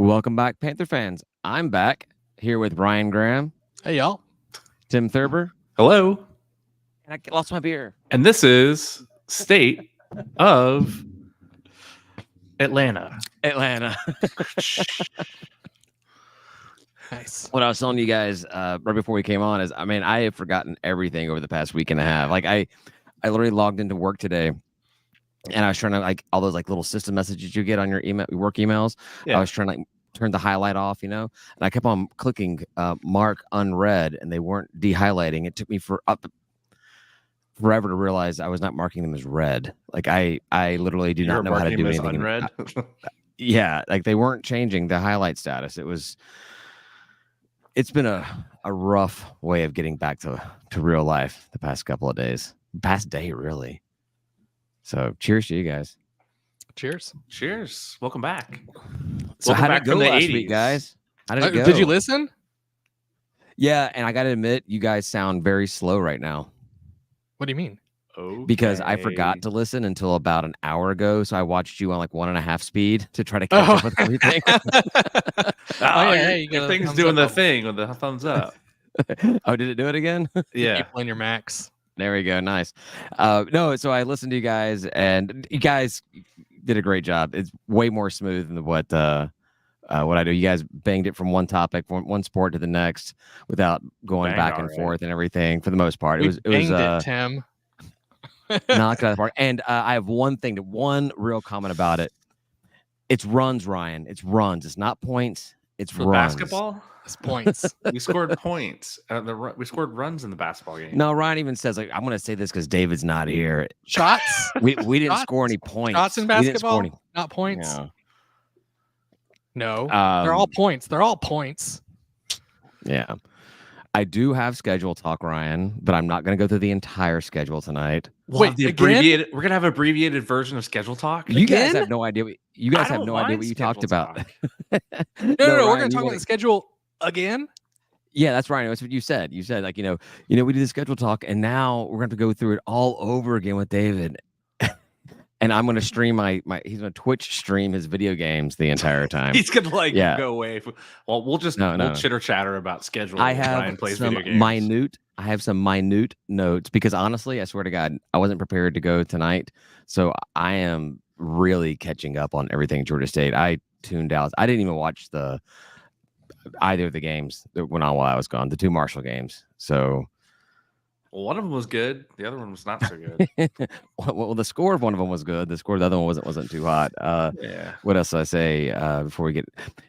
Welcome back, Panther fans. I'm back here with Ryan Graham, Hey, y'all. Tim Thurber, Hello. and I lost my beer. And this is State of Atlanta. Atlanta. Nice. What I was telling you guys right before we came on is, I have forgotten everything over the past week and a half. Like I literally logged into work today, and I was trying to all those little system messages you get on your work emails. Yeah. I was trying to turn the highlight off, and I kept on clicking mark unread, and they weren't de-highlighting. It took me forever to realize I was not marking them as red. Like I literally do not know how to do anything. Unread. Yeah, they weren't changing the highlight status. It's been a rough way of getting back to real life the past couple of days. Past day, really. So cheers to you guys. Cheers. Cheers. Welcome back. So Welcome how did back it go from the last 80s. week, guys? How did it go? Did you listen? Yeah, and I got to admit, you guys sound very slow right now. What do you mean? Because I forgot to listen until about an hour ago. So I watched you on 1.5 speed to try to catch up with everything. Your thing's doing the thing with the thumbs up. Oh, did it do it again? Yeah. On your Max. There we go. Nice. No, so I listened to you guys, and you guys did a great job. It's way more smooth than what I do. You guys banged it from one topic, one sport to the next, without going back and forth and everything. For the most part, it was Tim. knocked out of the park. And I have one real comment about it. It's runs, Ryan. It's runs. It's not points. It's For runs. basketball. It's points. We scored points. We scored runs in the basketball game. No, Ryan even says I'm going to say this because David's not here. Shots. We didn't score any points. Shots in We didn't basketball. score any. Not points. Yeah. No, they're all points. They're all points. Yeah. I do have schedule talk, Ryan, but I'm not going to go through the entire schedule tonight. Wait, the abbreviated. We're gonna have abbreviated version of schedule talk. You guys Again? have no idea. You guys have no idea what you talked about. No, Ryan, we're going to talk about the schedule again. Yeah, that's right. That's what you said. You said we did the schedule talk, and now we're going to go through it all over again with David. And I'm going to stream he's going to Twitch stream his video games the entire time. He's gonna go away. Well, we'll chitter chatter about schedule. I have some minute notes because honestly, I swear to God, I wasn't prepared to go tonight. So I am really catching up on everything Georgia State. I tuned out. I didn't even watch either of the games that went on while I was gone, the two Marshall games. So one of them was good. The other one was not so good. well, the score of one of them was good. The score of the other one wasn't too hot. Yeah. What else did I say before we get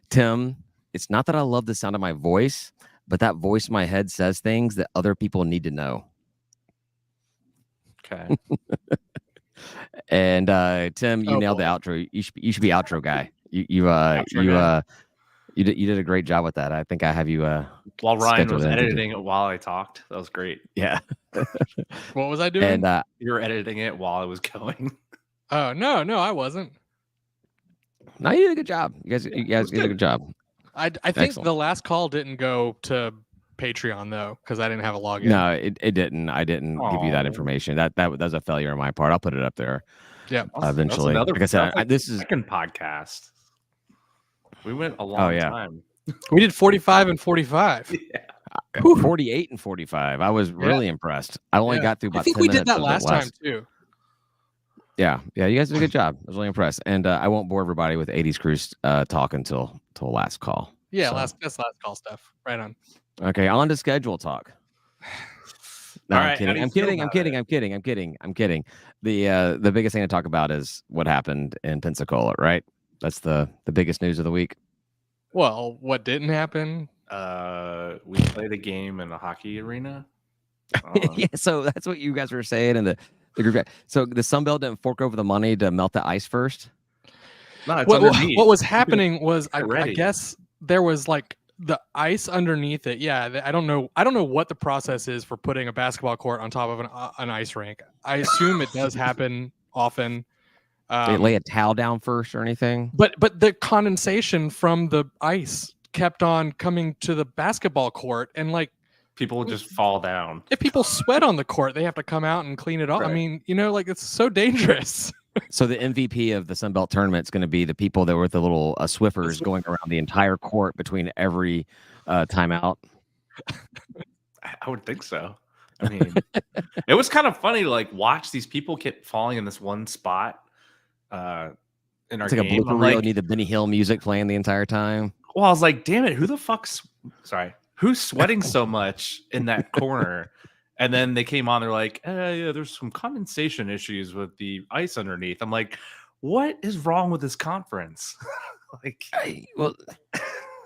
Tim? It's not that I love the sound of my voice, but that voice in my head says things that other people need to know. Okay. And Tim, you nailed the outro. You should be outro guy. You did a great job with that. I think I have you. While Ryan was editing it while I talked, that was great. Yeah. What was I doing? And you were editing it while I was going. Oh no, I wasn't. No, you did a good job. You guys did a good job. I think Excellent. the last call didn't go to Patreon though because I didn't have a login. No, it didn't. I didn't give you that information. That was a failure on my part. I'll put it up there. Yeah. Eventually. Like I said, this is second podcast. We went a long time. We did 45 and 45. Yeah. 48 and 45. I was really impressed. I only got through about 10 I think we did minutes that last time too. Yeah, you guys did a good job. I was really impressed. And I won't bore everybody with 80s Cruise talk until last call. Yeah, that's last call stuff. Right on. Okay, on to schedule talk. No, All I'm right, kidding. I'm kidding. The biggest thing to talk about is what happened in Pensacola, right? That's the biggest news of the week. Well, what didn't happen? We played a game in a hockey arena. Yeah, so that's what you guys were saying in the group. So the Sun Belt didn't fork over the money to melt the ice first? No, it's what was happening was I guess there was the ice underneath it. Yeah, I don't know what the process is for putting a basketball court on top of an ice rink. I assume it does happen often. They lay a towel down first or anything? But the condensation from the ice kept on coming to the basketball court, and people would just fall down. If people sweat on the court, they have to come out and clean it off. Right. I mean, it's so dangerous. So the MVP of the Sun Belt tournament is going to be the people that were with the little Swiffers going around the entire court between every timeout. I would think so. I mean, it was kind of funny to like watch these people keep falling in this one spot. In our it's like game. a blooper reel. Need the Benny Hill music playing the entire time. Well, I was like, damn it, who's sweating so much in that corner? And then they came on, they're like, yeah, there's some condensation issues with the ice underneath. I'm like, what is wrong with this conference?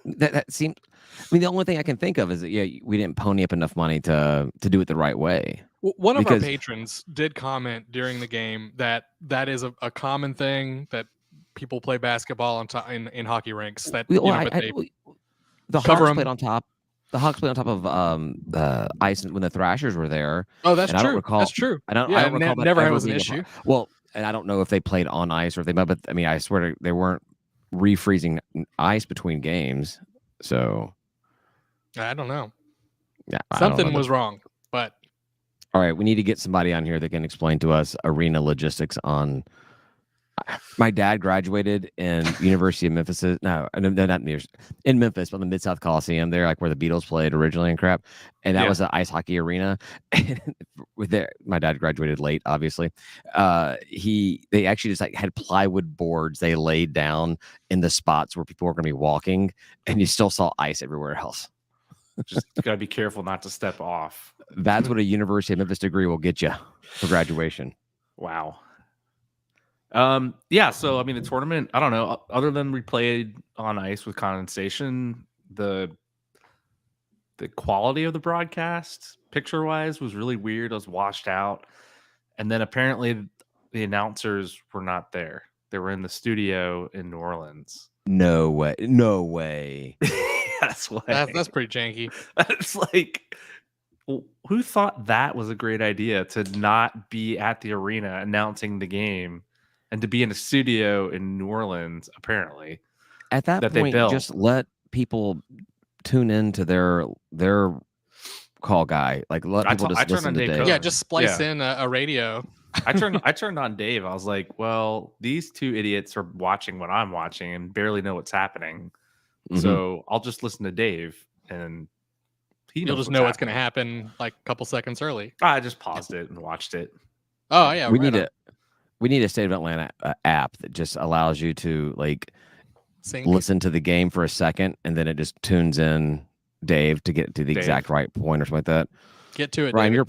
That seemed. I mean, the only thing I can think of is that we didn't pony up enough money to do it the right way. One of our patrons did comment during the game that is a common thing that people play basketball in hockey rinks. That the Hawks played on top. The Hawks played on top of ice when the Thrashers were there. Oh, that's true. That's true. I don't recall never was an issue. Well, and I don't know if they played on ice or if they, but I mean, I swear they weren't refreezing ice between games. So I don't know. Yeah, something was wrong. But all right, we need to get somebody on here that can explain to us arena logistics on. My dad graduated in University of Memphis. No, not in Memphis, but the Mid-South Coliseum there, like where the Beatles played originally and crap. And that was an ice hockey arena. My dad graduated late, obviously. They actually just like had plywood boards they laid down in the spots where people were going to be walking, and you still saw ice everywhere else. Just gotta be careful not to step off. That's what a University of Memphis degree will get you for graduation. Wow. So I mean the tournament, I don't know, other than we played on ice with condensation, the quality of the broadcast picture wise was really weird. It was washed out, and then apparently the announcers were not there. They were in the studio in New Orleans. No way. That's pretty janky. It's like, who thought that was a great idea to not be at the arena announcing the game and to be in a studio in New Orleans? Apparently, at that point, just let people tune into their call guy. Like let people just listen to Dave. Yeah, just splice in a radio. I turned on Dave. I was like, well, these two idiots are watching what I'm watching and barely know what's happening. Mm-hmm. So I'll just listen to Dave, and you'll just know what's going to happen like a couple seconds early. I just paused it and watched it. Oh yeah, we need a State of Atlanta app that just allows you to like listen to the game for a second, and then it just tunes in Dave to get to the exact right point or something like that. Get to it, Ryan.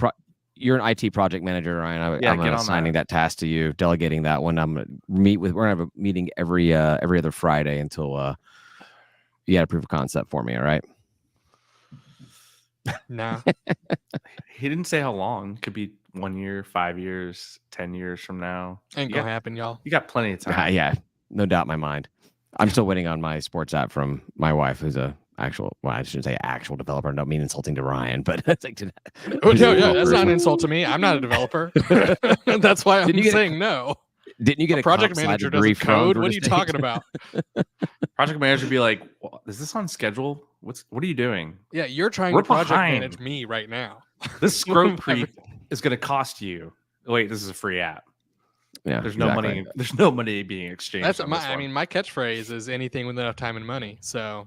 You're an IT project manager, Ryan. I'm assigning that task to you, delegating that one. I'm gonna we're gonna have a meeting every other Friday until you got a proof of concept for me. All right. No. He didn't say how long. Could be 1 year, 5 years, 10 years from now. Ain't gonna happen, y'all. You got plenty of time. Yeah, no doubt in my mind. I'm still waiting on my sports app from my wife, who's I shouldn't say actual developer. I don't mean insulting to Ryan, but it's like that's not an insult to me. I'm not a developer. That's why I'm saying no. Didn't you get a project manager doesn't code? What are you talking about? Project manager would be like, is this on schedule? What are you doing? Yeah, you're trying to project manage me right now. This scrope creep is going to cost you. Wait, this is a free app. Yeah, there's no money. There's no money being exchanged. That's my catchphrase is anything with enough time and money. So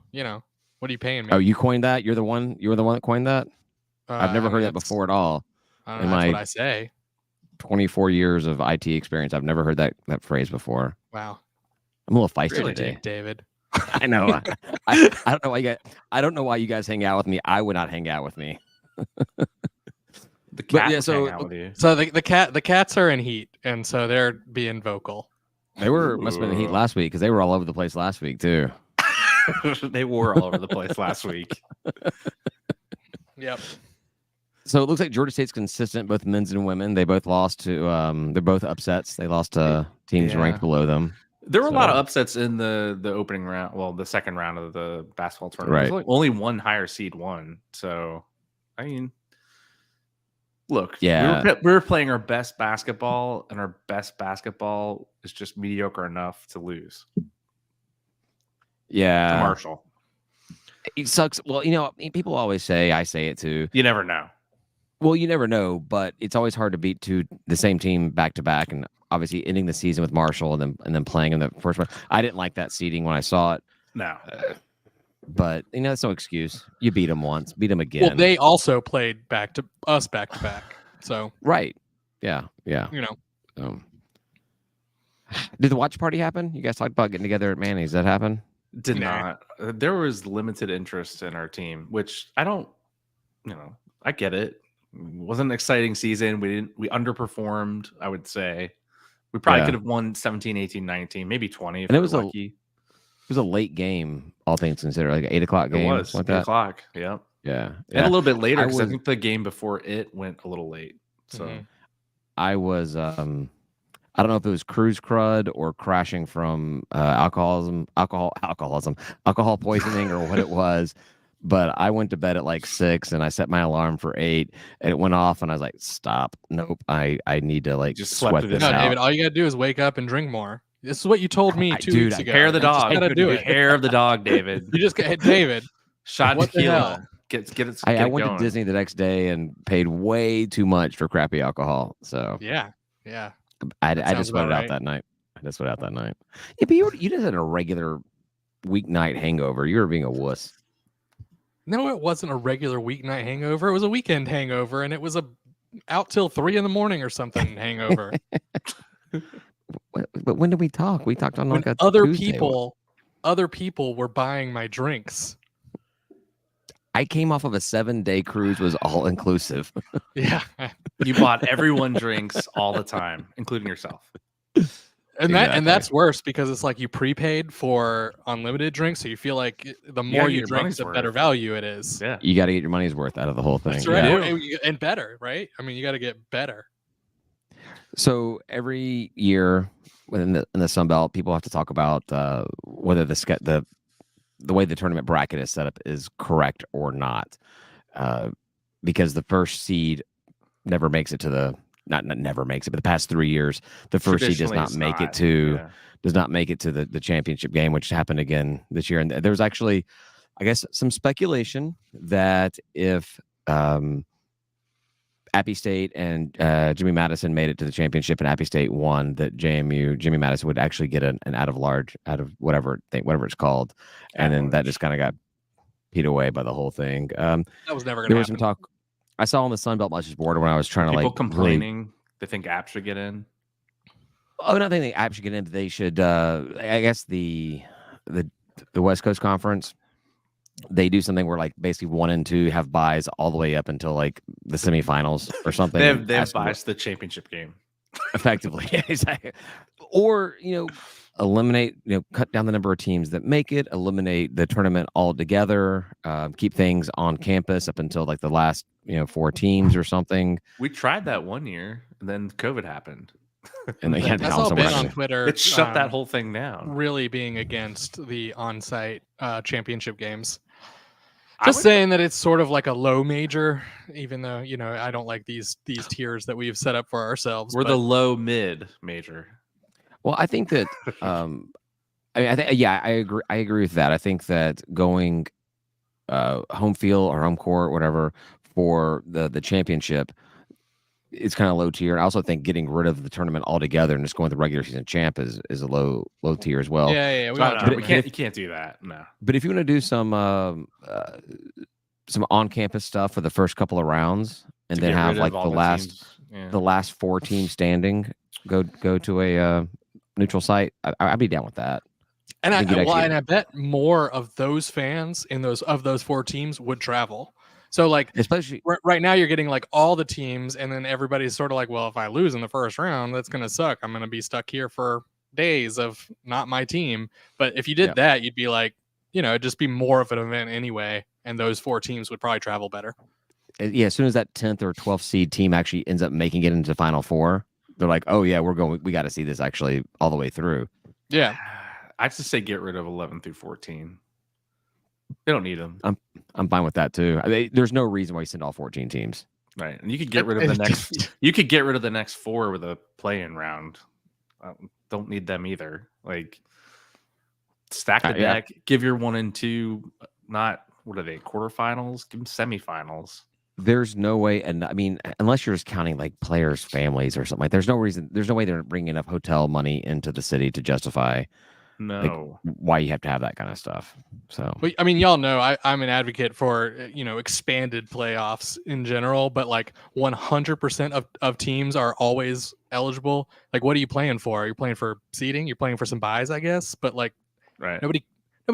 what are you paying me? Oh, you coined that? You're the one that coined that? I've never heard that before at all. That's what I say. 24 years of IT experience. I've never heard that phrase before. Wow. I'm a little feisty today, David. I know. I don't know why I don't know why you guys hang out with me. I would not hang out with me. The cat hang out with you. So the cats are in heat, and so they're being vocal. They must have been in heat last week because they were all over the place last week too. They were all over the place last week. Yep. So it looks like Georgia State's consistent, both men's and women. They both lost to they're both upsets. They lost to teams ranked below them. There were a lot of upsets in the opening round, well, the second round of the basketball tournament. Right. Only one higher seed won. So, I mean, look, we were playing our best basketball, and our best basketball is just mediocre enough to lose. Yeah. To Marshall. It sucks. Well, people always say, I say it too. You never know. Well, you never know, but it's always hard to beat the same team back to back. And obviously ending the season with Marshall and then playing in the first one. I didn't like that seeding when I saw it. No. But that's no excuse. You beat them once, beat them again. Well, they also played back to back. So right, yeah. Did the watch party happen? You guys talked about getting together at Manny's. Did that happen? Did not. There was limited interest in our team, which I don't. I get it. Wasn't an exciting season. We underperformed. I would say we probably could have won 17, 18, 19, maybe 20. And it was lucky. It was a late game, all things considered, like 8 o'clock game. It was like 8 o'clock. Yeah. Yeah. And a little bit later because I think the game before it went a little late. So I was I don't know if it was cruise crud or crashing from alcohol poisoning or what it was. But I went to bed at like 6 and I set my alarm for 8 and it went off and I was like, stop. Nope. I need to like just sweat this out. David, all you gotta do is wake up and drink more. This is what you told me 2 weeks ago. Hair of the dog. Gotta do it. Hair of the dog, David. You just get David. Shot tequila. Get it. I went to Disney the next day and paid way too much for crappy alcohol. So yeah. I just went out that night. Yeah, but you just had a regular weeknight hangover. You were being a wuss. No, it wasn't a regular weeknight hangover. It was a weekend hangover, and it was a out till 3 a.m. or something hangover. But when did we talk? We talked on like a other Tuesday. Other people were buying my drinks. I came off of a 7-day cruise, was all inclusive. Yeah, you bought everyone drinks all the time, including yourself. And that's worse because it's like you prepaid for unlimited drinks, so you feel like the more you drink, the better value it is. Yeah, you got to get your money's worth out of the whole thing. That's right, and better, right? I mean, you got to get better. So every year in the Sun Belt, people have to talk about whether the way the tournament bracket is set up is correct or not, because the first seed never makes it to the not never makes it, but the past 3 years, the first seed does not make it to the championship game, which happened again this year. And there was actually, I guess, some speculation that if Appy State and Jimmy Madison made it to the championship and Appy State won, that Jimmy Madison would actually get an out of whatever it's called. And then that just kind of got peed away by the whole thing. That was never going to happen. There was some talk I saw on the Sun Belt message board when I was trying to people complaining they think App should get in. Oh, not thinking App should get in, but they should. I guess the West Coast Conference, they do something where like basically 1 and 2 have buys all the way up until like the semifinals or something. They have buys the championship game. Effectively, yeah, exactly. Or eliminate, cut down the number of teams that make it, eliminate the tournament altogether, keep things on campus up until like the last 4 teams or something. We tried that 1 year, and then COVID happened. And they had that's all been on Twitter. It shut that whole thing down. Really being against the on-site championship games. Just saying that it's sort of like a low major, even though I don't like these tiers that we've set up for ourselves. We're the low mid major. Well, I think that I agree. I agree with that. I think that going home field or home court, whatever, for the championship, it's kind of low tier. I also think getting rid of the tournament altogether and just going with the regular season champ is a low tier as well. Yeah. You can't do that. No. But if you want to do some on campus stuff for the first couple of rounds, and then have like the last 4 teams standing go to a neutral site, I'd be down with that. And I bet more of those fans in those 4 teams would travel. So like, especially right now, you're getting like all the teams, and then everybody's sort of like, well, if I lose in the first round, that's gonna suck. I'm gonna be stuck here for days of not my team. But if you did that, you'd be like, it'd just be more of an event anyway, and those 4 teams would probably travel better. Yeah, as soon as that 10th or 12th seed team actually ends up making it into Final Four, they're like, oh yeah, we got to see this actually all the way through. Yeah, I just say get rid of 11 through 14. They don't need them. I'm fine with that too. There's no reason why you send all 14 teams. Right, and you could get rid of the next. You could get rid of the next 4 with a play-in round. Don't need them either. Like stack the deck. Give your 1 and 2 not what are they quarterfinals? Give them semifinals. There's no way, and I mean, unless you're just counting like players' families or something, like there's no way they're bringing enough hotel money into the city to justify why you have to have that kind of stuff. So, but I mean, y'all know I'm an advocate for expanded playoffs in general, but like 100% of teams are always eligible. Like, what are you playing for? Are you playing for seeding? You're playing for some buys, I guess. But like, nobody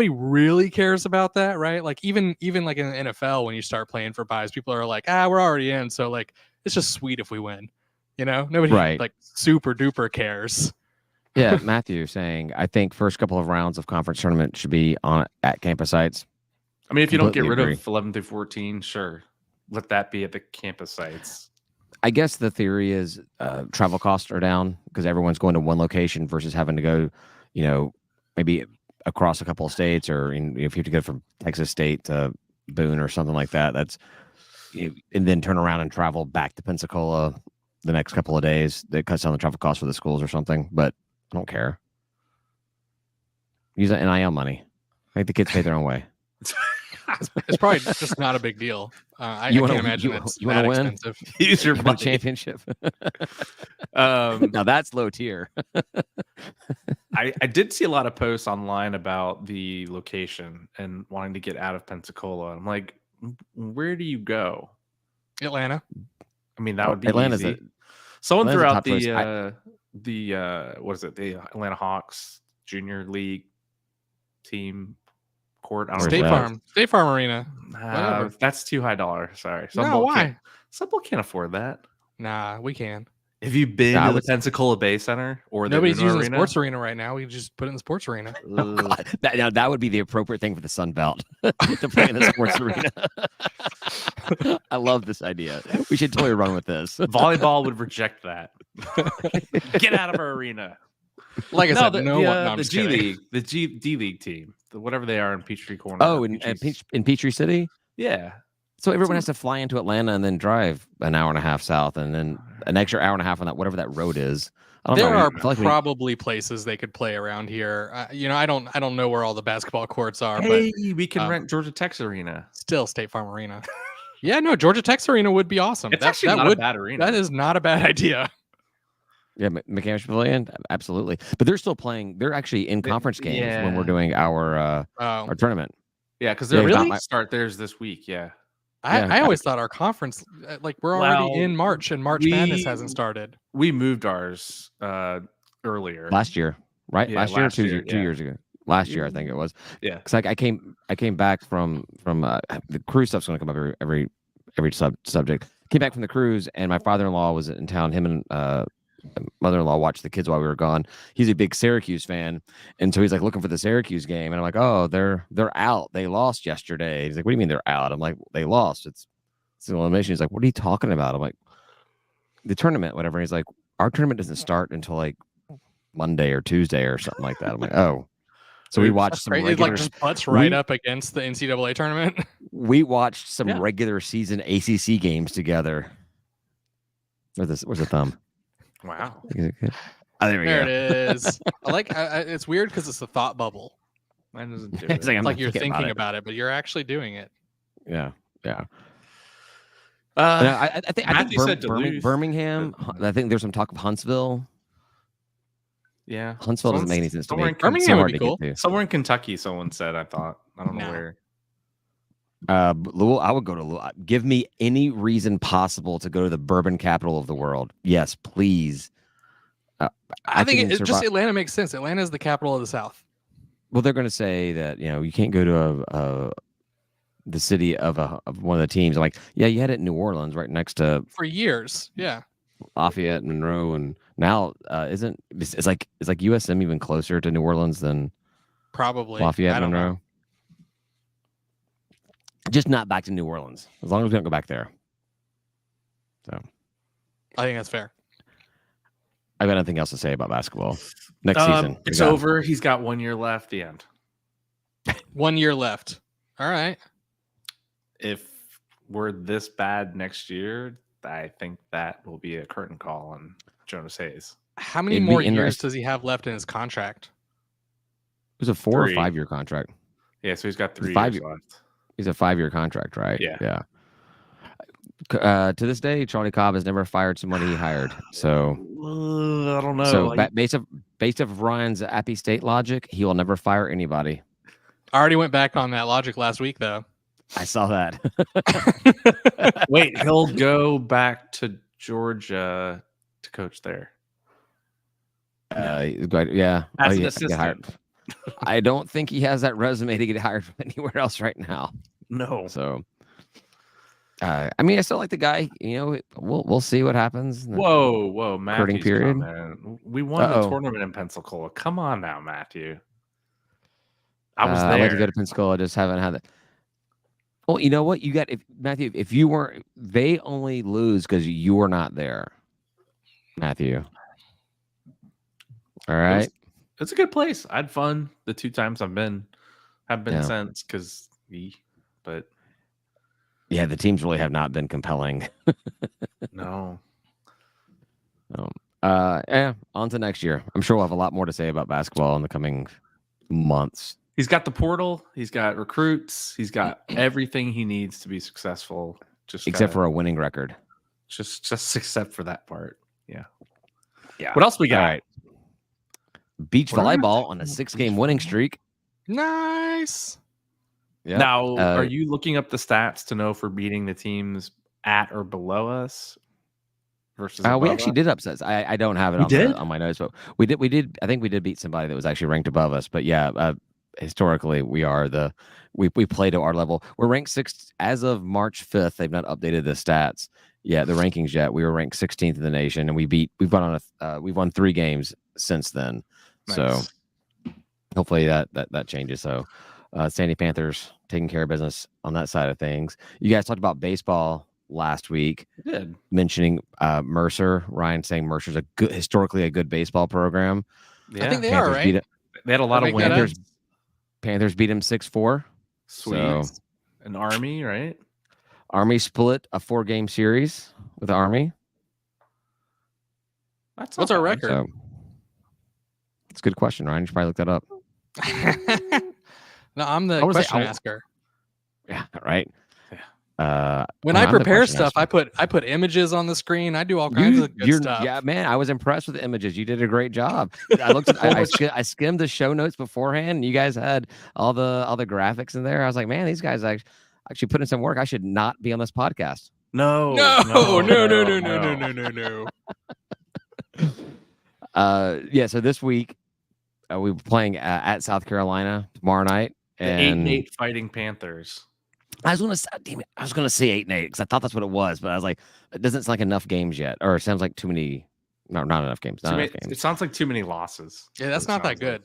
really cares about that, right? Like even like in the NFL, when you start playing for buys, people are like, we're already in, so like it's just sweet if we win. Nobody like super duper cares. Yeah, Matthew saying, I think first couple of rounds of conference tournament should be at campus sites. I mean, if you don't get rid of 11 through 14, sure, let that be at the campus sites. I guess the theory is travel costs are down because everyone's going to one location versus having to go, maybe across a couple of states, or if you have to go from Texas State to Boone or something like that. That's and then turn around and travel back to Pensacola the next couple of days. That cuts down the travel costs for the schools or something. But I don't care. Use that NIL money. Make the kids pay their own way. It's probably just not a big deal. I can't imagine it's that expensive. Use your money. Championship. Now that's low tier. I did see a lot of posts online about the location and wanting to get out of Pensacola. I'm like, where do you go? Atlanta. I mean, that would be Atlanta's easy. Someone threw out the what is it? The Atlanta Hawks Junior League team court. State Farm Arena. That's too high dollar. Sorry. Why? Some people can't afford that. Nah, we can. Have you been to the Pensacola Bay Center or nobody's using the sports arena right now? We just put it in the sports arena. Oh, God. That would be the appropriate thing for the Sun Belt to play in the sports arena. I love this idea. We should totally run with this. Volleyball would reject that. Get out of our arena. Like I said, the G League, the D League team, whatever they are in Peachtree Corner. Oh, in Peachtree City? Yeah. So everyone has to fly into Atlanta and then drive an hour and a half south, and then an extra hour and a half on that whatever that road is. There are probably places they could play around here. I don't know where all the basketball courts are. Hey, but we can rent Georgia Tech's arena. Still State Farm Arena. Yeah, no, Georgia Tech's arena would be awesome. It's actually not a bad arena. That is not a bad idea. Yeah, McCamish Pavilion, absolutely. But they're still playing. They're actually in conference games when we're doing our tournament. Yeah, because they're really start theirs this week. Yeah. I always thought our conference, we're already in March, and March Madness hasn't started. We moved ours earlier last year, right? Yeah, last year, 2 years ago. Last year, I think it was. Yeah, because I came back from the cruise stuff's going to come up every subject. Came back from the cruise, and my father-in-law was in town. Him and mother-in-law watched the kids while we were gone. He's a big Syracuse fan, and so he's like looking for the Syracuse game, and I'm like, oh, they're out. They lost yesterday. He's like, what do you mean they're out? I'm like, they lost. It's an elimination. He's like, what are you talking about? I'm like, the tournament, whatever. He's like, our tournament doesn't start until like Monday or Tuesday or something like that. I'm like, oh. So we watched some regular, just butts right up against the NCAA tournament. We watched some regular season ACC games together. Where's the thumb? Wow. There it is. It's weird because it's a thought bubble. Mine doesn't do it's like you're thinking about it, but you're actually doing it. Yeah. I think Birmingham. I think there's some talk of Huntsville. Yeah, Huntsville doesn't make any sense to me. Birmingham would be cool. Somewhere in Kentucky, someone said. I don't know where. Louisville, I would go to Louisville. Give me any reason possible to go to the bourbon capital of the world. Yes, please. I think just Atlanta makes sense. Atlanta is the capital of the South. Well, they're going to say that you can't go to the city of one of the teams. I'm like, yeah, you had it in New Orleans, right next to for years. Yeah, Lafayette and Monroe, and now it's like USM even closer to New Orleans than probably Lafayette and Monroe. Know. Just not back to New Orleans, as long as we don't go back there. So, I think that's fair. I've got nothing else to say about basketball. Next season, it's over. He's got 1 year left. The end. 1 year left. All right. If we're this bad next year, I think that will be a curtain call on Jonas Hayes. How many more years does he have left in his contract? It was a 4 or 5 year contract. Yeah, so he's got 3 years left. He's a 5 year contract, right? Yeah. To this day, Charlie Cobb has never fired someone he hired. So I don't know. So based off of Ryan's Appy State logic, he will never fire anybody. I already went back on that logic last week, though. I saw that. Wait, he'll go back to Georgia to coach there. Yeah. As an assistant. I don't think he has that resume to get hired from anywhere else right now. No. So, I mean, I still like the guy. You know, we'll see what happens. Whoa, Matthew. Period. We won the tournament in Pensacola. Come on now, Matthew. I was there. I'd like to go to Pensacola. I just haven't had that. Well, you know what? Matthew, if you weren't, they only lose because you were not there, Matthew. All right. It's a good place. I had fun the 2 times I've been. Haven't been since but yeah, the teams really have not been compelling. No. On to next year. I'm sure we'll have a lot more to say about basketball in the coming months. He's got the portal. He's got recruits. He's got everything he needs to be successful. Except for a winning record. Just except for that part. Yeah. What else we got? All right. Beach volleyball on a 6-game winning streak. Nice. Yeah. Now, are you looking up the stats to know if we're beating the teams at or below us? Versus we actually did upsets. I don't have it on my notes, but we did. I think we did beat somebody that was actually ranked above us. But yeah, historically we are we play to our level. We're ranked 6th as of March 5th. They've not updated the stats yet, the rankings yet. We were ranked 16th in the nation, and we've won 3 games since then. Nice. So hopefully that changes. So Sandy Panthers taking care of business on that side of things. You guys talked about baseball last week, mentioning Mercer. Ryan saying Mercer's historically a good baseball program. Yeah. I think they are, right? They had a lot of wins. Panthers beat him 6-4. Sweet. So, an Army, right? Army split a 4-game series with Army. What's our record? So, it's a good question, Ryan. You should probably look that up. No, I'm the question asker. Yeah, right. When I prepare stuff, I put images on the screen. I do all kinds of good stuff. Yeah, man, I was impressed with the images. You did a great job. I looked at, I skimmed the show notes beforehand. And you guys had all the graphics in there. I was like, man, these guys actually put in some work. I should not be on this podcast. No. Yeah. So this week we were playing at South Carolina tomorrow night, and 8-8 Fighting Panthers. I was gonna say 8-8 because I thought that's what it was, but I was like, it doesn't sound like enough games yet, or it sounds like too many. No, not enough games. It sounds like too many losses. Yeah, that's not that good.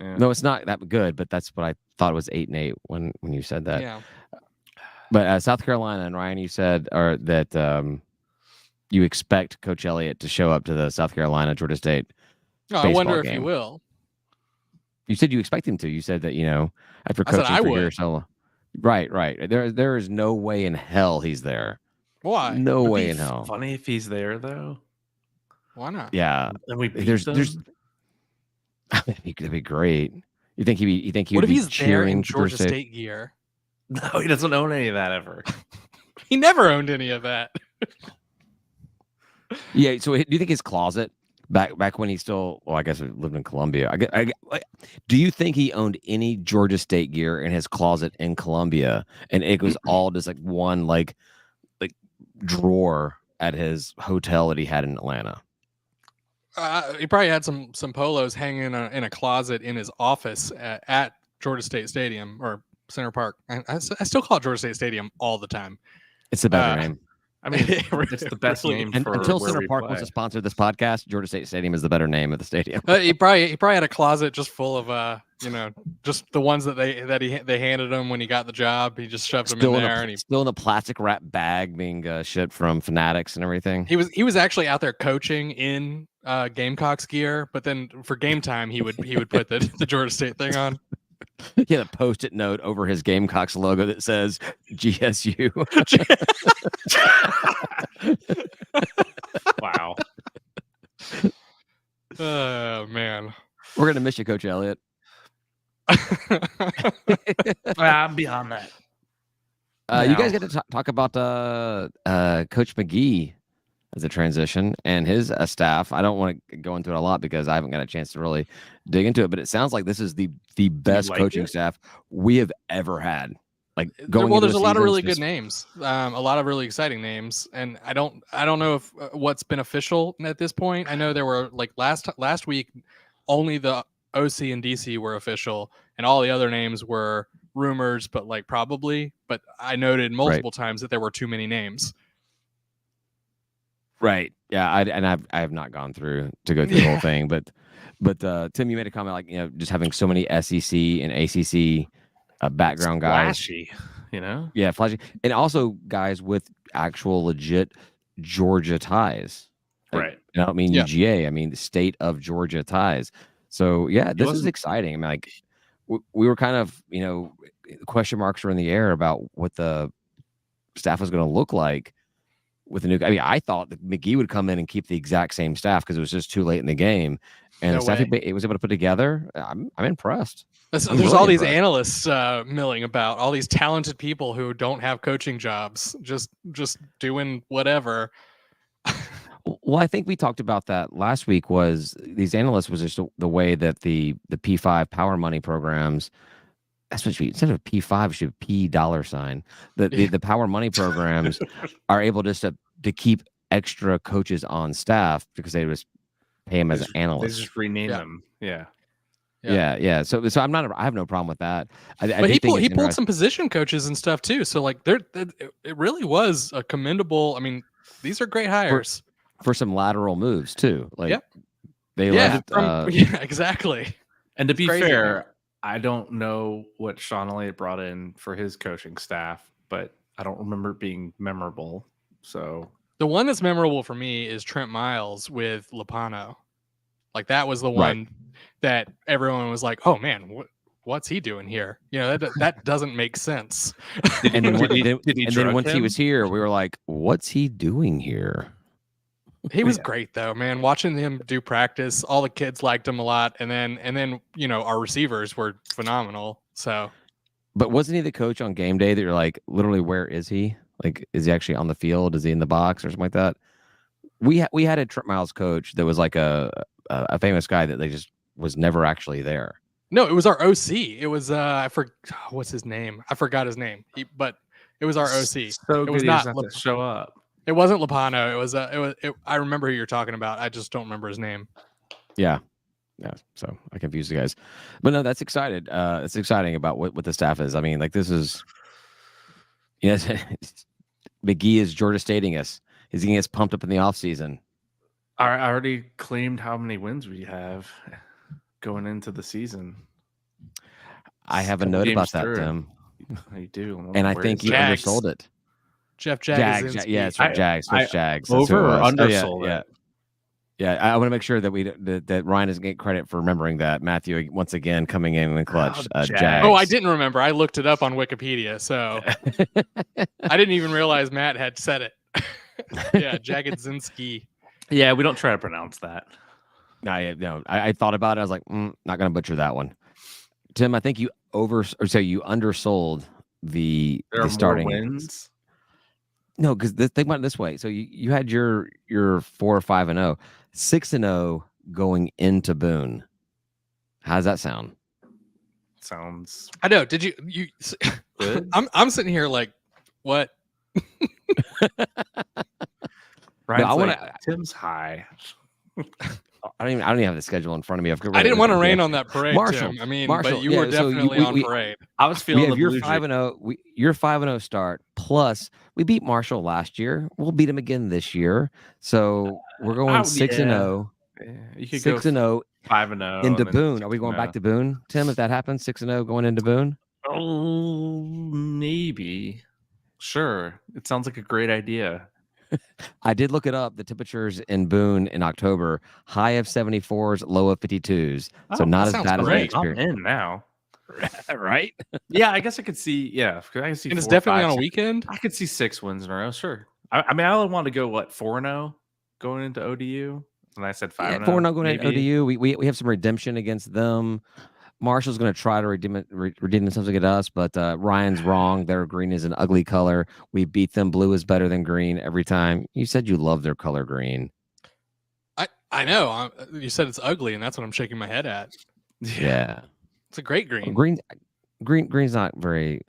Like. Yeah. No, it's not that good, but that's what I thought it was 8-8 when you said that. Yeah. But South Carolina, and Ryan, you said that you expect Coach Elliott to show up to the South Carolina Georgia State. No, I wonder if he will. You said you expect him to. You said that after coaching for years. Right. There is no way in hell he's there. Why? No way in hell. Funny if he's there though. Why not? Yeah. And we there's that'd be great. You think he what if he's there in Georgia State gear? No, he doesn't own any of that ever. He never owned any of that. Yeah. So do you think his closet back when he still, I guess he lived in Columbia. Do you think he owned any Georgia State gear in his closet in Columbia, and it was all just like one like drawer at his hotel that he had in Atlanta? He probably had some polos hanging in a closet in his office at Georgia State Stadium or Center Park. I still call it Georgia State Stadium all the time. It's a better name. I mean, it's the best name for until Center Park wants to sponsor this podcast. Georgia State Stadium is the better name of the stadium. He probably had a closet just full of just the ones that they handed him when he got the job. He just shoved them in there, and still in a plastic wrap bag, being shipped from Fanatics and everything. He was actually out there coaching in Gamecocks gear, but then for game time he would put the Georgia State thing on. He had a Post-it note over his Gamecocks logo that says GSU. Wow. Oh man, we're gonna miss you, Coach Elliott. I'm beyond that. You guys get to talk about Coach McGee as a transition and his staff. I don't want to go into it a lot because I haven't got a chance to really dig into it, but it sounds like this is the best coaching staff we have ever had. Like there's a lot of really good names, a lot of really exciting names, and I don't know if what's been official at this point. I know there were like last week, only the OC and DC were official, and all the other names were rumors, but like probably. But I noted multiple times that there were too many names. Right. Yeah. I have not gone through to go through the whole thing, but Tim, you made a comment like just having so many SEC and ACC background guys, flashy, yeah, flashy, and also guys with actual legit Georgia ties, right? I don't mean UGA, I mean the state of Georgia ties. So yeah, this is exciting. I mean, like we were kind of question marks were in the air about what the staff was going to look like with the new. I mean, I thought that McGee would come in and keep the exact same staff because it was just too late in the game, and the staff he was able to put together. I'm impressed. There's really all these analysts milling about, all these talented people who don't have coaching jobs, just doing whatever. Well, I think we talked about that last week. Was these analysts was just the way that the P5 power money programs, especially instead of P5, it should be $. The power money programs are able just to keep extra coaches on staff because they just pay them as analysts. They just rename them. Yeah. So I have no problem with that. But he pulled some position coaches and stuff too. So like it really was a commendable. I mean, these are great hires for some lateral moves too. Like they exactly. And to be fair, I don't know what Sean Elliott brought in for his coaching staff, but I don't remember it being memorable. So the one that's memorable for me is Trent Miles with Lopano. Like that was the one that everyone was like, "Oh man, what's he doing here?" That doesn't make sense. And then once he was here, we were like, "What's he doing here?" He was great though, man. Watching him do practice, all the kids liked him a lot, and then our receivers were phenomenal. So, but wasn't he the coach on game day that you're like, literally, where is he? Like, is he actually on the field? Is he in the box or something like that? We had a Trent Miles coach that was like a famous guy that they just was never actually there. No, it was our OC. It was what's his name? I forgot his name. But it was our OC. So it was not show up. It wasn't Lopano. It was I remember who you're talking about. I just don't remember his name. Yeah. So I confused you guys, but no, that's excited. It's exciting about what the staff is. I mean, like this is, McGee is Georgia Stating us. He's getting us pumped up in the off season. I already claimed how many wins we have going into the season. I have a note about that, Tim. You do, and I think you undersold it. Jeff Jags. Yeah, it's right. Jags. Over or undersold it. Yeah, I want to make sure that that Ryan doesn't get credit for remembering that. Matthew once again coming in the clutch. Jags. Oh, I didn't remember. I looked it up on Wikipedia, so I didn't even realize Matt had said it. Yeah, Jagodzinski. Yeah, we don't try to pronounce that. No, I thought about it. I was like, not going to butcher that one. Tim, I think you undersold the starting wins. No, because think about it this way. So you had your 4-5-0, 6-0 going into Boone. How does that sound? Sounds. I know. Did you? Good? I'm sitting here like, what? Right. No, I want to. Tim's high. I don't even have the schedule in front of me. I didn't want to rain on that parade, Marshall. Tim. I mean, Marshall, but you were definitely on parade. I was feeling your 5-0. Your 5-0 start. Plus, we beat Marshall last year. We'll beat him again this year. So we're going 6-0. Yeah. You could 6-0, 5-0 into Boone. Are we going back to Boone, Tim? If that happens, 6-0 going into Boone. Oh, maybe. Sure. It sounds like a great idea. I did look it up. The temperatures in Boone in October, high of 74s, low of 52s. So not as bad as we experienced. I'm in now. Right? Yeah, I guess I could see. Yeah, I can see. And it's definitely on a weekend. I could see 6 wins in a row. Sure. I mean, I would want to go 4-0 going into ODU, and I said 5-0. 4-0 going into ODU. We have some redemption against them. Marshall's going to try to redeem themselves against us, but Ryan's wrong. Their green is an ugly color. We beat them. Blue is better than green every time. You said you love their color green. I know. You said it's ugly, and that's what I'm shaking my head at. Yeah. It's a great green. Green's not very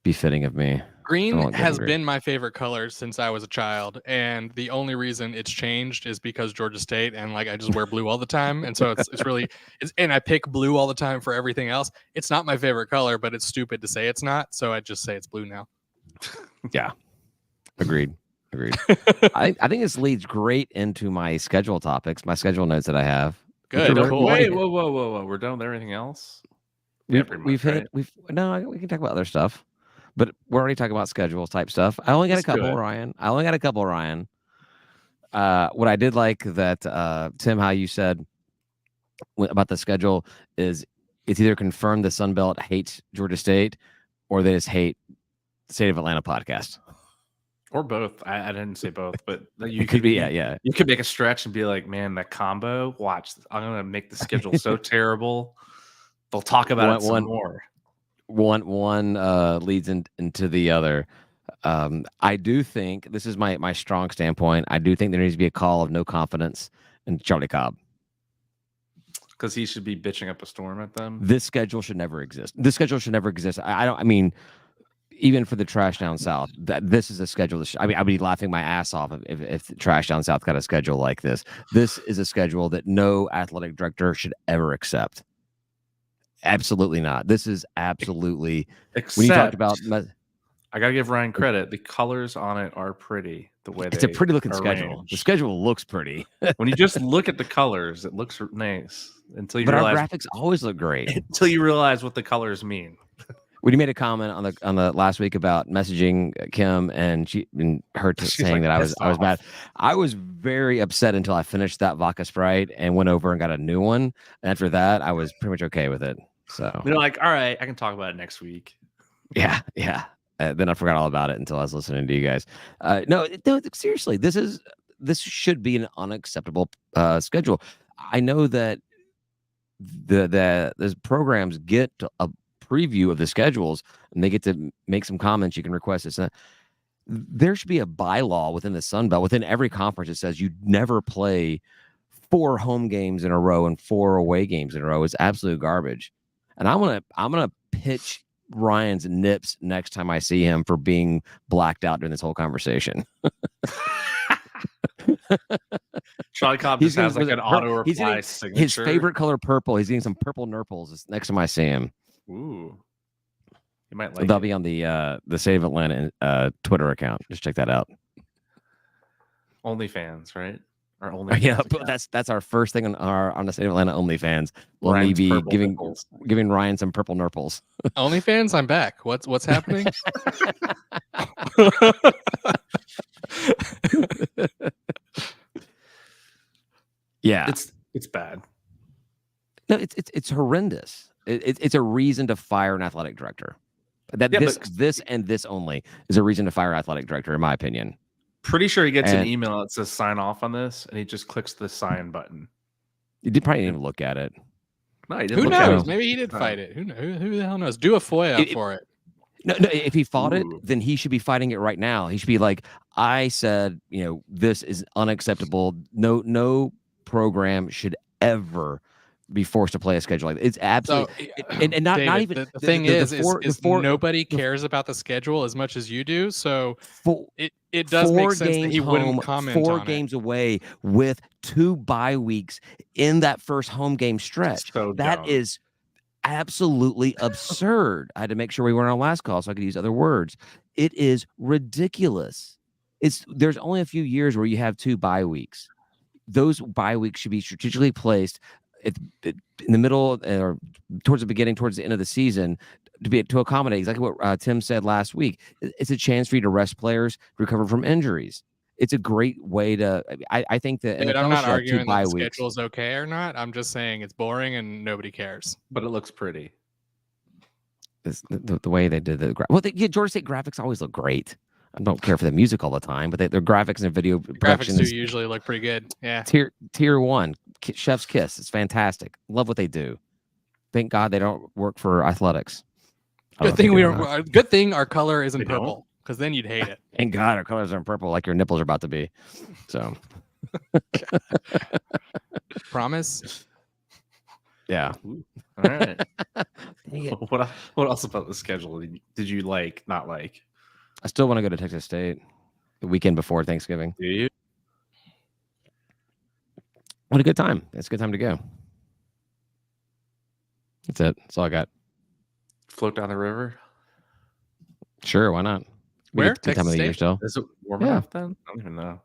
befitting of me. Green has been my favorite color since I was a child, and the only reason it's changed is because Georgia State, and like I just wear blue all the time, and so it's really and I pick blue all the time for everything else. It's not my favorite color, but it's stupid to say it's not, so I just say it's blue now. Yeah, agreed. I think this leads great into my schedule topics, my schedule notes that I have. Good. Cool. Wait, whoa! We're done with everything else. We can talk about other stuff. But we're already talking about schedules type stuff. I only got a couple, Ryan. What I did like that, Tim, how you said about the schedule is it's either confirmed the Sun Belt hates Georgia State or they just hate the State of Atlanta podcast. Or both. I didn't say both, but you could be, yeah. You could make a stretch and be like, man, that combo, watch, I'm going to make the schedule so terrible. They'll talk about it some more. One leads into the other. I do think this is my strong standpoint. I do think there needs to be a call of no confidence in Charlie Cobb because he should be bitching up a storm at them. This schedule should never exist. I mean, even for the Trash Down South, this is a schedule. I'd be laughing my ass off if Trash Down South got a schedule like this. This is a schedule that no athletic director should ever accept. Absolutely not. This is absolutely. Except, when you talked about, I gotta give Ryan credit. The colors on it are pretty. The way it's a pretty looking schedule. The schedule looks pretty. When you just look at the colors, it looks nice. Until you but realize our graphics always look great. Until you realize what the colors mean. When you made a comment on the last week about messaging Kim and her saying that I was mad, I was very upset until I finished that vodka Sprite and went over and got a new one. And after that, I was pretty much okay with it. So they're like, all right, I can talk about it next week. Yeah. Then I forgot all about it until I was listening to you guys. No, seriously, this should be an unacceptable schedule. I know that the programs get a preview of the schedules and they get to make some comments. You can request this. There should be a bylaw within the Sun Belt, within every conference that says you never play 4 home games in a row and 4 away games in a row. It's absolute garbage. And I'm gonna pitch Ryan's nips next time I see him for being blacked out during this whole conversation. Charlie Cobb just has like an auto reply signature. His favorite color, purple. He's getting some purple nurples next time I see him. Ooh, you might like. That'll be on the State of Atlanta Twitter account. Just check that out. OnlyFans, right? Or OnlyFans. Yeah, but that's our first thing on the State of Atlanta OnlyFans. We'll be giving Ryan some purple nurples. OnlyFans, I'm back. What's happening? Yeah, it's bad. No, it's horrendous. It's a reason to fire an athletic director. This and this only is a reason to fire an athletic director, in my opinion. Pretty sure he gets an email that says sign off on this, and he just clicks the sign button. You did probably didn't even look at it. No, he didn't. Who knows? Maybe he did fight it. Who the hell knows? Do a FOIA for it. No, if he fought it, then he should be fighting it right now. He should be like, I said, this is unacceptable. No program should ever be forced to play a schedule like that. It's absolutely and not David, even the thing is nobody cares about the schedule as much as you do. So it does make sense that he wouldn't comment on 4 games away with 2 bye weeks in that first home game stretch. That is absolutely absurd. I had to make sure we were on our last call so I could use other words. It is ridiculous. There's only a few years where you have 2 bye weeks. Those bye weeks should be strategically placed in the middle or towards the end of the season to accommodate exactly what Tim said last week. It's a chance for you to rest players, recover from injuries. It's a great way to. I think that. Dude, I'm not arguing that the schedule is okay or not. I'm just saying it's boring and nobody cares. But it looks pretty. The way they did Georgia State graphics always look great. I don't care for the music all the time, but their graphics and video productions do usually look pretty good. Yeah. Tier 1, Chef's Kiss. It's fantastic. Love what they do. Thank God they don't work for athletics. Good thing our color isn't purple, because then you'd hate it. Thank God our colors aren't purple like your nipples are about to be. So promise. Yeah. All right. What else about the schedule did you not like? I still want to go to Texas State the weekend before Thanksgiving. Do you? What a good time. It's a good time to go. That's it. That's all I got. Float down the river? Sure, why not? Where? Good time of the year still. Is it warm enough then? I don't even know.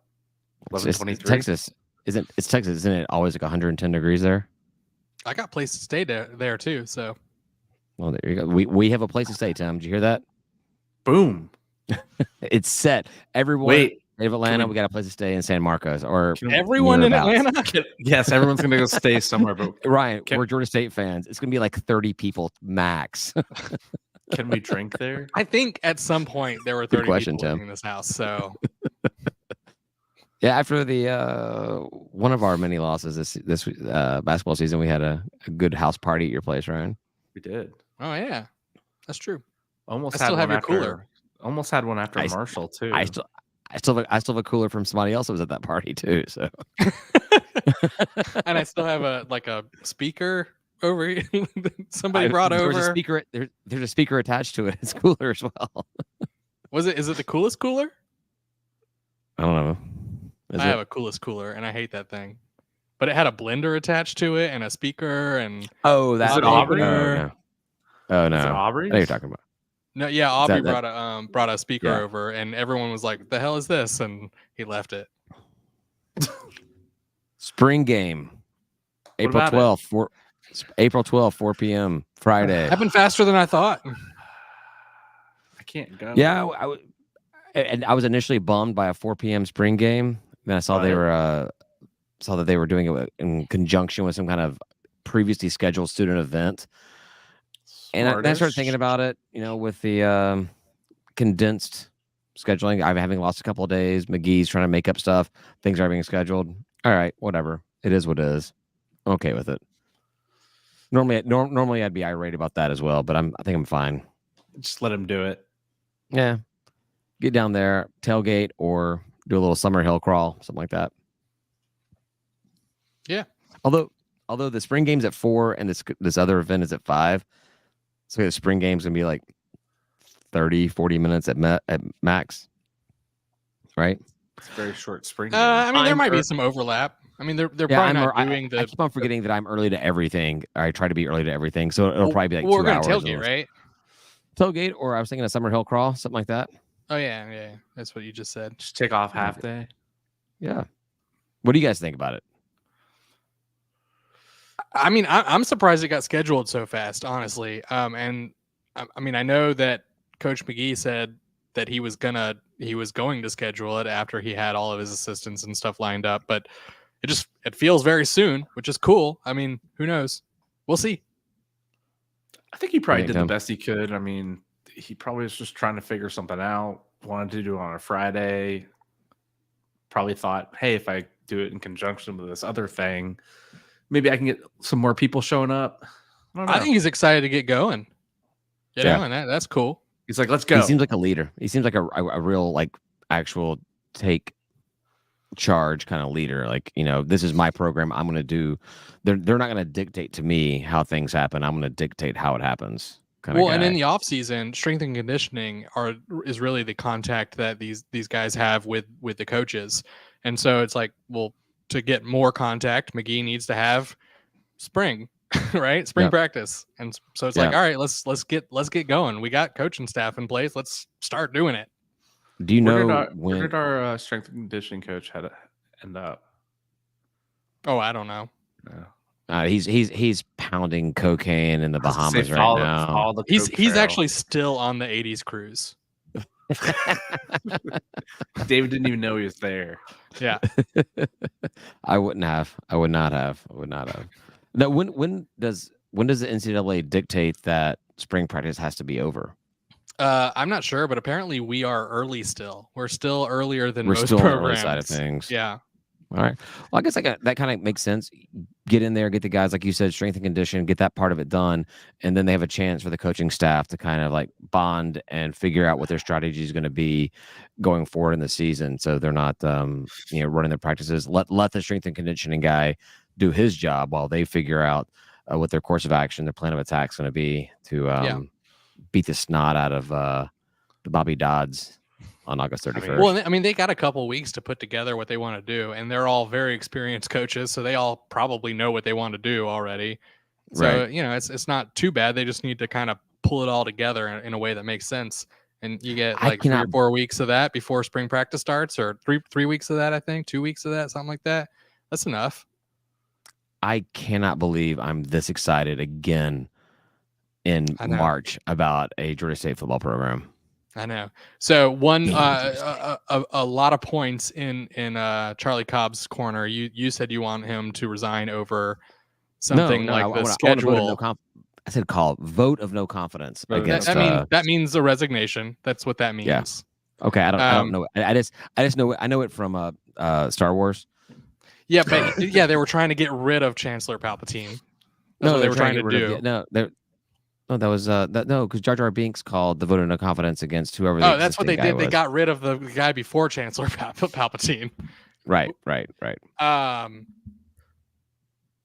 11:23. Texas. It's Texas, isn't it always like 110 degrees there? I got place to stay there too, so. Well, there you go. We have a place to stay, Tim. Did you hear that? Boom. It's set. Everyone. Wait. In Atlanta, we got a place to stay in San Marcos, or everyone in Atlanta. Yes, everyone's gonna go stay somewhere. But Ryan, we're Georgia State fans. It's gonna be like 30 people max. Can we drink there? I think at some point there were 30 people living in this house. So yeah, after the one of our many losses this basketball season, we had a good house party at your place, Ryan. We did. Oh yeah, that's true. Almost I still have your cooler. Almost had one after Marshall too. I still have a cooler from somebody else that was at that party too. So, and I still have a speaker over here. Somebody brought over a speaker. There's a speaker attached to it. It's cooler as well. Is it the coolest cooler? I don't know. I have a coolest cooler, and I hate that thing. But it had a blender attached to it and a speaker, and that's it Aubrey? Oh no, Is it Aubrey? What are you talking about? No, yeah, Aubrey brought a speaker over, and everyone was like, "The hell is this?" And he left it. Spring game, April 12th, April 12th, 4 p.m. Friday. Happened faster than I thought. I can't go. Yeah, I was initially bummed by a 4 p.m. spring game. Then I saw that they were doing it in conjunction with some kind of previously scheduled student event. And I started thinking about it, with the condensed scheduling. I'm having lost a couple of days. McGee's trying to make up stuff. Things are being scheduled. All right, whatever. It is what it is. I'm okay with it. Normally I'd be irate about that as well, but I think I'm fine. Just let him do it. Yeah. Get down there, tailgate, or do a little summer hill crawl, something like that. Yeah. Although the spring game's at 4 and this other event is at 5. So the spring game's going to be like 30, 40 minutes at max. Right? It's a very short spring game. There might be some overlap. They're probably not doing the... I keep on forgetting that I'm early to everything. I try to be early to everything. So it'll probably be like 2 hours. We're going to tailgate, right? Tailgate, or I was thinking a summer hill crawl, something like that. Oh, yeah. That's what you just said. Just take off half day. Yeah. What do you guys think about it? I'm surprised it got scheduled so fast, honestly. And I know that Coach McGee said that he was going to schedule it after he had all of his assistants and stuff lined up, but it feels very soon, which is cool. Who knows? We'll see. I think he probably did the best he could. He probably was just trying to figure something out. Wanted to do it on a Friday. Probably thought, hey, if I do it in conjunction with this other thing, maybe I can get some more people showing up. I think he's excited to get going. And that's cool. He's like, let's go. He seems like a leader. He seems like a real, actual take charge kind of leader. This is my program. I'm going to do. They're not going to dictate to me how things happen. I'm going to dictate how it happens. And in the off season, strength and conditioning is really the contact that these guys have with the coaches. And so it's like, well, to get more contact, McGee needs to have spring, right? Spring practice. And so it's like, all right, let's get going. We got coaching staff in place. Let's start doing it. Do you know where did our strength and conditioning coach end up? Oh, I don't know. No. He's pounding cocaine in the Bahamas right now. He's actually still on the 80s cruise. David didn't even know he was there. Yeah. I would not have. Now, when does the NCAA dictate that spring practice has to be over? I'm not sure, but apparently we are early still. We're still earlier than most programs. programs. Early side of things. Yeah. All right. Well, I guess that kind of makes sense. Get in there, get the guys, like you said, strength and condition, get that part of it done. And then they have a chance for the coaching staff to kind of like bond and figure out what their strategy is going to be going forward in the season. So they're not, running their practices. Let the strength and conditioning guy do his job while they figure out what their course of action, their plan of attack is going to be to beat the snot out of the Bobby Dodds on August 31st. I mean, they got a couple weeks to put together what they want to do, and they're all very experienced coaches, so they all probably know what they want to do already. So, right. It's not too bad. They just need to kind of pull it all together in a way that makes sense. And you get 3 or 4 weeks of that before spring practice starts, or three weeks of that, I think, 2 weeks of that, something like that. That's enough. I cannot believe I'm this excited again in March about a Georgia State football program. I know. So one, a lot of points in Charlie Cobb's corner. You said you want him to resign over something the schedule. I said vote of no confidence against. That means a resignation. That's what that means. Yeah. Okay. I don't know. I just know. I know it from Star Wars. Yeah, but they were trying to get rid of Chancellor Palpatine. That's what they were trying to do. No, that was because Jar Jar Binks called the vote of no confidence against whoever. That's what they did. They got rid of the guy before Chancellor Palpatine. Right.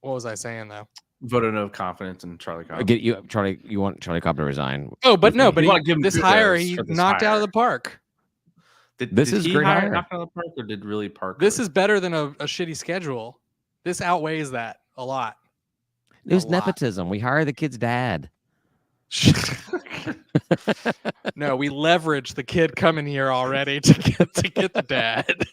What was I saying though? Vote of no confidence in Charlie Cobb. You want Charlie Cobb to resign? Oh, but no, but this hire he knocked out of the park. Did he hire knocked out of the park, or did really Parker? This is better than a shitty schedule. This outweighs that a lot. It was nepotism. We hired the kid's dad. No, we leveraged the kid coming here already to get the dad.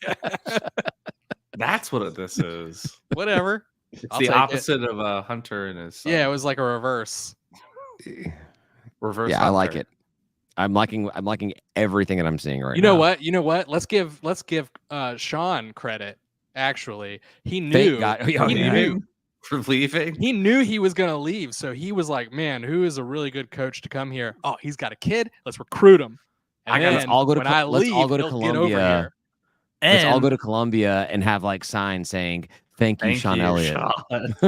That's what this is. Whatever. It's the opposite of Hunter and his son. Yeah, it was like a reverse. Reverse. Yeah, Hunter. I like it. I'm liking everything that I'm seeing right now. You know what? Let's give Sean credit. Actually, he knew. He knew. For leaving, he knew he was going to leave, so he was like, "Man, who is a really good coach to come here? Oh, he's got a kid. Let's recruit him." And let's all go to Columbia. Let's all go to Columbia and have like signs saying "Thank you, Sean Elliott,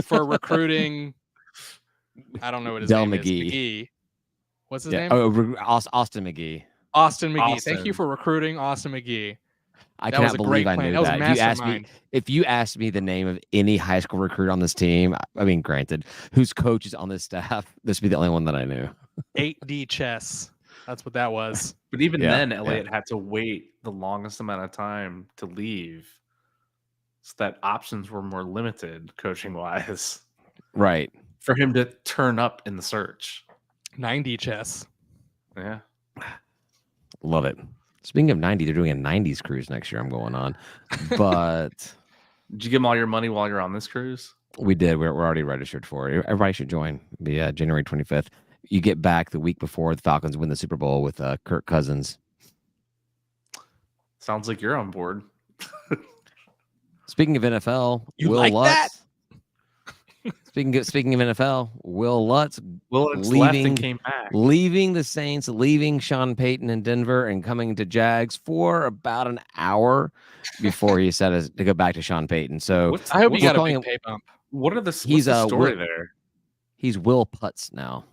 for recruiting." I don't know what his name is. McGee. What's his name? Austin McGee. Austin McGee. Thank you for recruiting Austin McGee. I cannot believe I knew that. If you asked me the name of any high school recruit on this team, I mean, granted, whose coach is on this staff, this would be the only one that I knew. 8D chess. That's what that was. But even then, Elliott had to wait the longest amount of time to leave, so that options were more limited coaching wise. Right. For him to turn up in the search. 90 chess. Yeah. Love it. Speaking of 90, they're doing a 90s cruise next year. I'm going on. But did you give them all your money while you're on this cruise? We did. We're already registered for it. Everybody should join. It'll be January 25th. You get back the week before the Falcons win the Super Bowl with Kirk Cousins. Sounds like you're on board. Speaking of NFL, you Will Lutz. That? Speaking of NFL, Will Lutz left and came back. Leaving the Saints, leaving Sean Payton in Denver, and coming to Jags for about an hour before he said to go back to Sean Payton. So I hope he got a big pay bump. What's the story there? He's Will Putz now.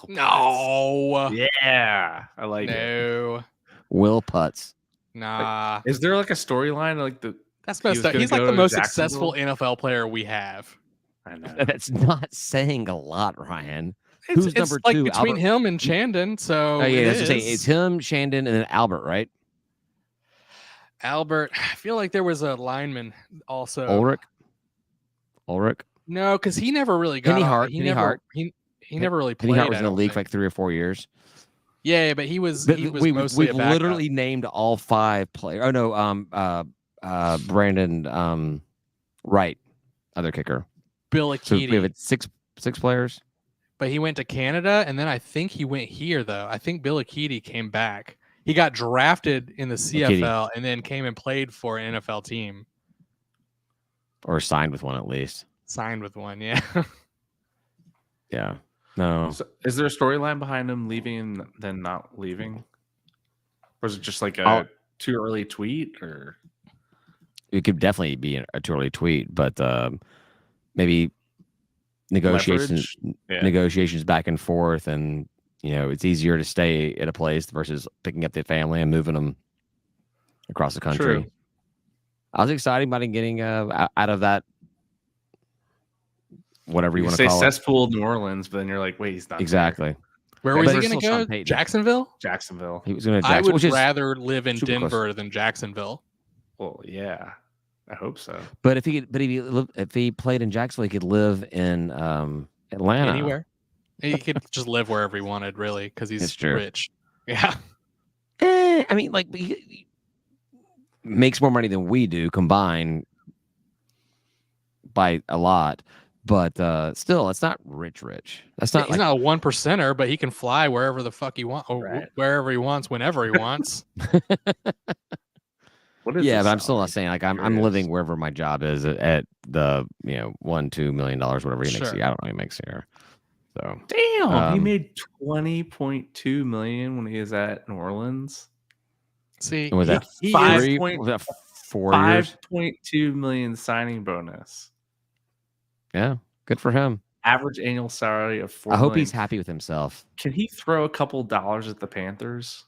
No. Yeah, I like it. Will Putz. Nah. Is there like a storyline That's messed up. He's like the most successful NFL player we have. I know. That's not saying a lot, Ryan. Who's number two? Like between him and Chandon. So it's him, Chandon, and then Albert, right? Albert. I feel like there was a lineman also. Ulrich. No, because he never really got. Penny Hart. He never really played. Penny Hart was in the league for like 3 or 4 years. Yeah, but we've literally named all 5 players. Oh no, Brandon Wright, other kicker. Bill Akiti. So we have 6 players. But he went to Canada, and then I think he went here, though. I think Bill Akiti came back. He got drafted in the CFL and then came and played for an NFL team. Or signed with one, at least. Signed with one, yeah. Yeah. No. So is there a storyline behind him leaving and then not leaving? Or is it just like a too early tweet? Or it could definitely be a too early tweet, but maybe negotiations back and forth, and it's easier to stay at a place versus picking up the family and moving them across the country. True. I was excited about him getting out of that, whatever you want to call it. Cesspool New Orleans, but then you're like, wait, he's not exactly. Where was he going to go? Jacksonville. He was going to. I would rather live in Denver than Jacksonville. Well, yeah, I hope so. But if he played in Jacksonville, he could live in Atlanta. Anywhere. He could just live wherever he wanted, really, because he's rich. Yeah. I mean, like, he makes more money than we do combined by a lot. But still, it's not rich. That's not. He's not a 1%er, but he can fly wherever the fuck he wants, or wherever he wants, whenever he wants. But I'm still not saying like I'm living wherever my job is at the $1-2 million whatever he makes. I don't know what he makes here. So damn, he made $20.2 million when he was at New Orleans. See, was that 4 years? $5.2 million signing bonus. Yeah, good for him. Average annual salary of $4 I hope million. he's happy with himself. Can he throw a couple dollars at the Panthers?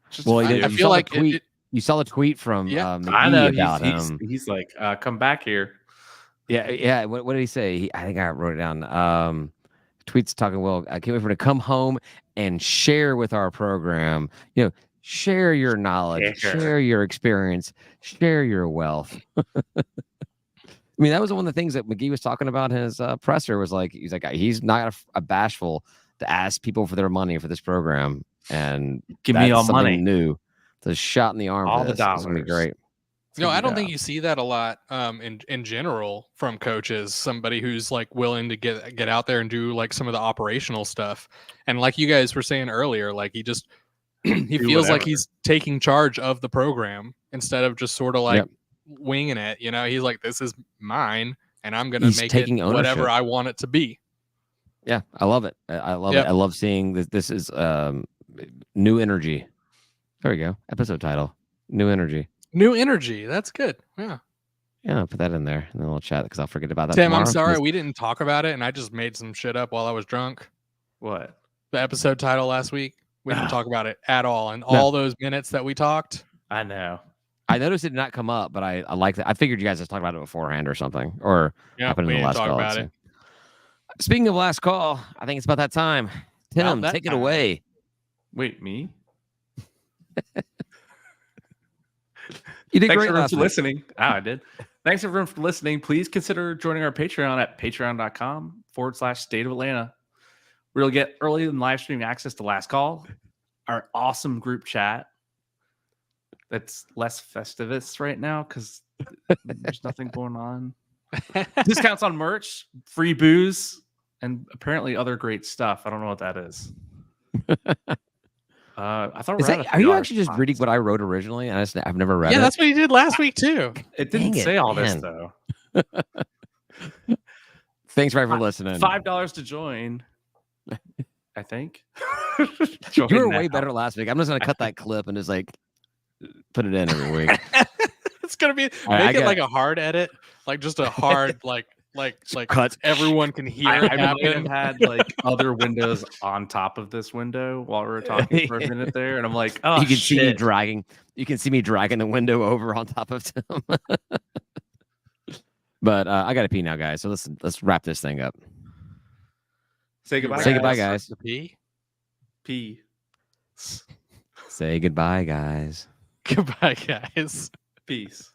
I feel like you saw the tweet from I know about him. He's like, come back here. Yeah. What did he say? I think I wrote it down. Tweets talking. Well, I can't wait for him to come home and share with our program. Share your knowledge, share your experience, share your wealth. I mean, that was one of the things that McGee was talking about in his presser. Was like, he's not bashful to ask people for their money for this program, and give me all money. New, it's a shot in the arm. All the dollars. It's gonna be great. I don't think you see that a lot in general from coaches. Somebody who's like willing to get out there and do like some of the operational stuff, and like you guys were saying earlier, like he just he feels like he's taking charge of the program instead of just sort of like. Yep. Winging it, he's like, this is mine and I'm gonna make it whatever I want it to be. Yeah, I love it. I love it. I love seeing this is new energy. There we go. Episode title, new energy. That's good. Yeah, I'll put that in there in the little chat because I'll forget about that. Tim, tomorrow. I'm sorry we didn't talk about it and I just made some shit up while I was drunk. What? The episode title last week, we didn't talk about it at all, and all those minutes that we talked. I know. I noticed it did not come up, but I like that. I figured you guys just talked about it beforehand or something, or happened in the last call. About it. Speaking of last call, I think it's about that time. Tim, take it away. Wait, me? You did Thanks great everyone for listening. I did. Thanks everyone for listening. Please consider joining our Patreon at patreon.com/State of Atlanta. We'll get early and live streaming access to Last Call, our awesome group chat. That's less festivus right now because there's nothing going on. Discounts on merch, free booze, and apparently other great stuff. I don't know what that is. I thought. Are you actually just reading what I wrote originally? I've never read it. Yeah, that's what he did last week too. It didn't say all this though. Thanks for listening. $5 to join. I think. You were way better last week. I'm just gonna cut that clip and just like. Put it in every week. It's gonna be make it like a hard edit, like just a hard like cuts. Everyone can hear. I might have had like other windows on top of this window while we were talking for a minute there, and I'm like, oh, you can see me dragging. You can see me dragging the window over on top of Tim. But I gotta pee now, guys. So let's wrap this thing up. Say goodbye. Say goodbye, guys. Pee. Say goodbye, guys. Goodbye, guys. Peace.